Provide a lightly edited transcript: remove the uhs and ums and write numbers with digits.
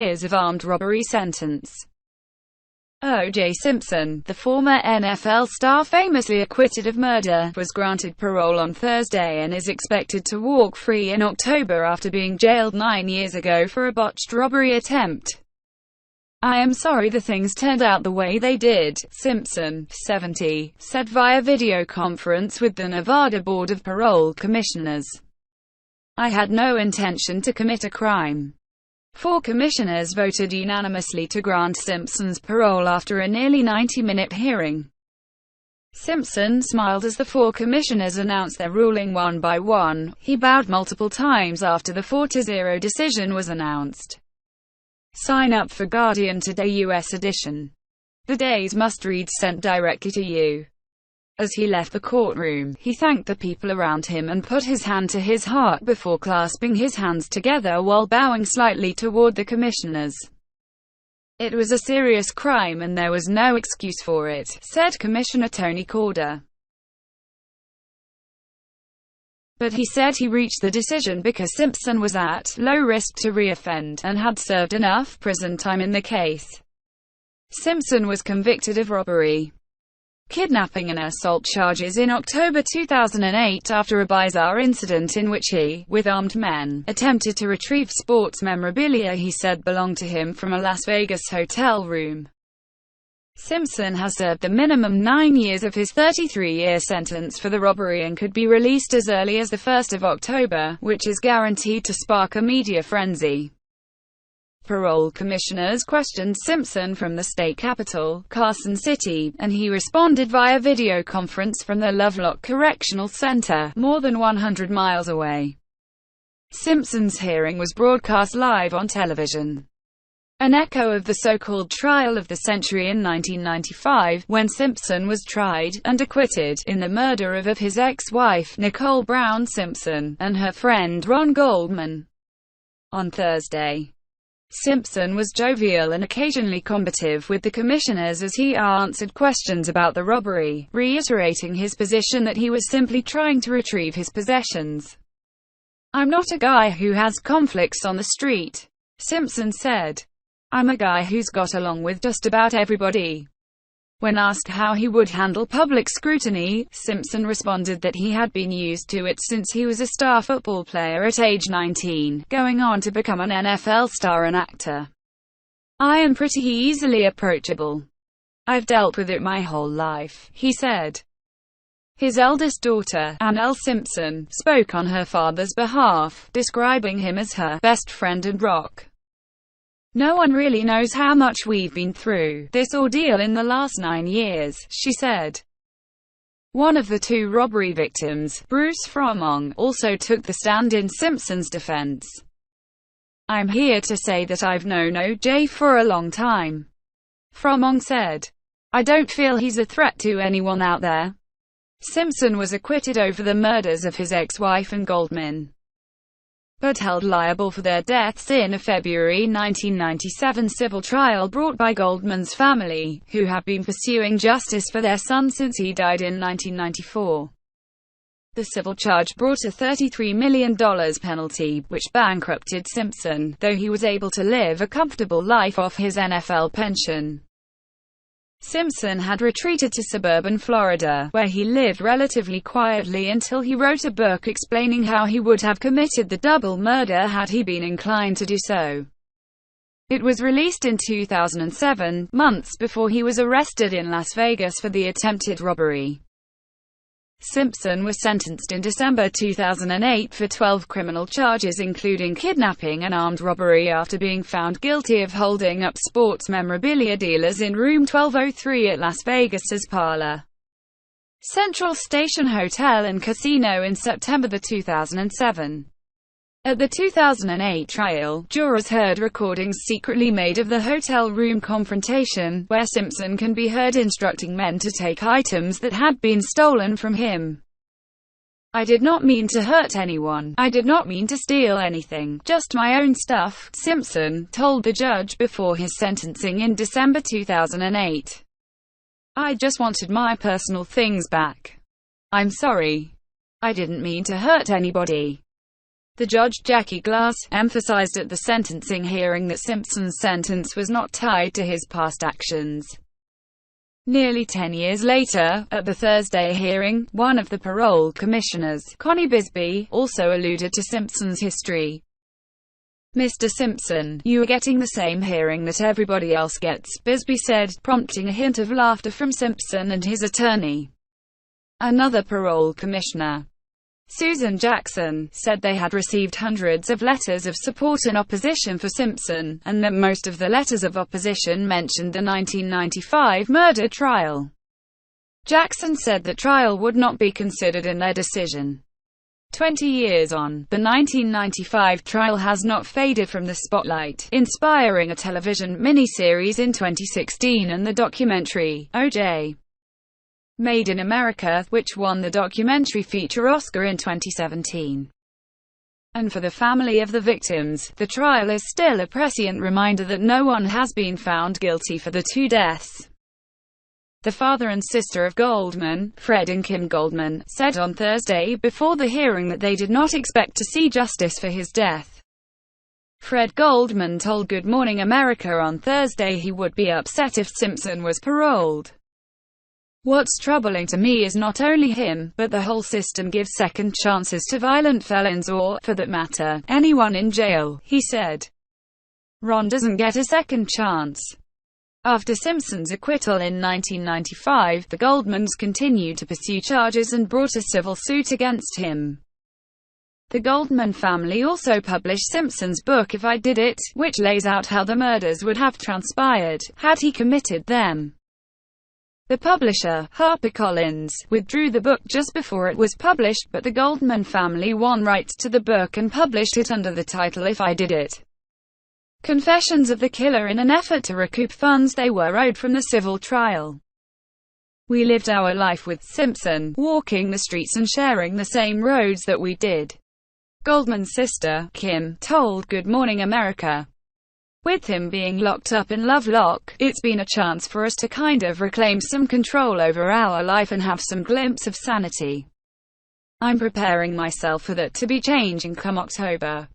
years of armed robbery sentence. O.J. Simpson, the former NFL star famously acquitted of murder, was granted parole on Thursday and is expected to walk free in October after being jailed 9 years ago for a botched robbery attempt. "I am sorry the things turned out the way they did," Simpson, 70, said via video conference with the Nevada Board of Parole Commissioners. "I had no intention to commit a crime." 4 commissioners voted unanimously to grant Simpson's parole after a nearly 90-minute hearing. Simpson smiled as the 4 commissioners announced their ruling one by one. He bowed multiple times after the 4-0 decision was announced. Sign up for Guardian Today U.S. edition. The day's must-reads sent directly to you. As he left the courtroom, he thanked the people around him and put his hand to his heart before clasping his hands together while bowing slightly toward the commissioners. "It was a serious crime and there was no excuse for it," said Commissioner Tony Corder. But he said he reached the decision because Simpson was at low risk to reoffend, and had served enough prison time in the case. Simpson was convicted of robbery, kidnapping and assault charges in October 2008 after a bizarre incident in which he, with armed men, attempted to retrieve sports memorabilia he said belonged to him from a Las Vegas hotel room. Simpson has served the minimum 9 years of his 33-year sentence for the robbery and could be released as early as the 1st of October, which is guaranteed to spark a media frenzy. Parole commissioners questioned Simpson from the state capital, Carson City, and he responded via video conference from the Lovelock Correctional Center, more than 100 miles away. Simpson's hearing was broadcast live on television. An echo of the so-called trial of the century in 1995, when Simpson was tried, and acquitted, in the murder of his ex-wife, Nicole Brown Simpson, and her friend Ron Goldman. On Thursday, Simpson was jovial and occasionally combative with the commissioners as he answered questions about the robbery, reiterating his position that he was simply trying to retrieve his possessions. "I'm not a guy who has conflicts on the street," Simpson said. "I'm a guy who's got along with just about everybody." When asked how he would handle public scrutiny, Simpson responded that he had been used to it since he was a star football player at age 19, going on to become an NFL star and actor. "I am pretty easily approachable. I've dealt with it my whole life," he said. His eldest daughter, Annelle Simpson, spoke on her father's behalf, describing him as her best friend and rock. "No one really knows how much we've been through this ordeal in the last 9 years, she said. One of the 2 robbery victims, Bruce Fromong, also took the stand in Simpson's defense. "I'm here to say that I've known O.J. for a long time," Fromong said. "I don't feel he's a threat to anyone out there." Simpson was acquitted over the murders of his ex-wife and Goldman, but held liable for their deaths in a February 1997 civil trial brought by Goldman's family, who have been pursuing justice for their son since he died in 1994. The civil charge brought a $33 million penalty, which bankrupted Simpson, though he was able to live a comfortable life off his NFL pension. Simpson had retreated to suburban Florida, where he lived relatively quietly until he wrote a book explaining how he would have committed the double murder had he been inclined to do so. It was released in 2007, months before he was arrested in Las Vegas for the attempted robbery. Simpson was sentenced in December 2008 for 12 criminal charges including kidnapping and armed robbery after being found guilty of holding up sports memorabilia dealers in room 1203 at Las Vegas's Parole Central Station Hotel and Casino in September 2007. At the 2008 trial, jurors heard recordings secretly made of the hotel room confrontation, where Simpson can be heard instructing men to take items that had been stolen from him. "I did not mean to hurt anyone. I did not mean to steal anything, just my own stuff," Simpson told the judge before his sentencing in December 2008. "I just wanted my personal things back. I'm sorry. I didn't mean to hurt anybody." The judge, Jackie Glass, emphasized at the sentencing hearing that Simpson's sentence was not tied to his past actions. Nearly 10 years later, at the Thursday hearing, one of the parole commissioners, Connie Bisbee, also alluded to Simpson's history. "Mr. Simpson, you are getting the same hearing that everybody else gets," Bisbee said, prompting a hint of laughter from Simpson and his attorney. Another parole commissioner, Susan Jackson, said they had received hundreds of letters of support and opposition for Simpson, and that most of the letters of opposition mentioned the 1995 murder trial. Jackson said the trial would not be considered in their decision. 20 years on, the 1995 trial has not faded from the spotlight, inspiring a television miniseries in 2016 and the documentary, O.J. Made in America, which won the documentary feature Oscar in 2017. And for the family of the victims, the trial is still a prescient reminder that no one has been found guilty for the two deaths. The father and sister of Goldman, Fred and Kim Goldman, said on Thursday before the hearing that they did not expect to see justice for his death. Fred Goldman told Good Morning America on Thursday he would be upset if Simpson was paroled. "What's troubling to me is not only him, but the whole system gives second chances to violent felons or, for that matter, anyone in jail," he said. "Ron doesn't get a second chance." After Simpson's acquittal in 1995, the Goldmans continued to pursue charges and brought a civil suit against him. The Goldman family also published Simpson's book If I Did It, which lays out how the murders would have transpired, had he committed them. The publisher, HarperCollins, withdrew the book just before it was published, but the Goldman family won rights to the book and published it under the title If I Did It: Confessions of the Killer in an effort to recoup funds they were owed from the civil trial. "We lived our life with Simpson, walking the streets and sharing the same roads that we did," Goldman's sister, Kim, told Good Morning America. "With him being locked up in Lovelock, it's been a chance for us to kind of reclaim some control over our life and have some glimpse of sanity. I'm preparing myself for that to be changing come October."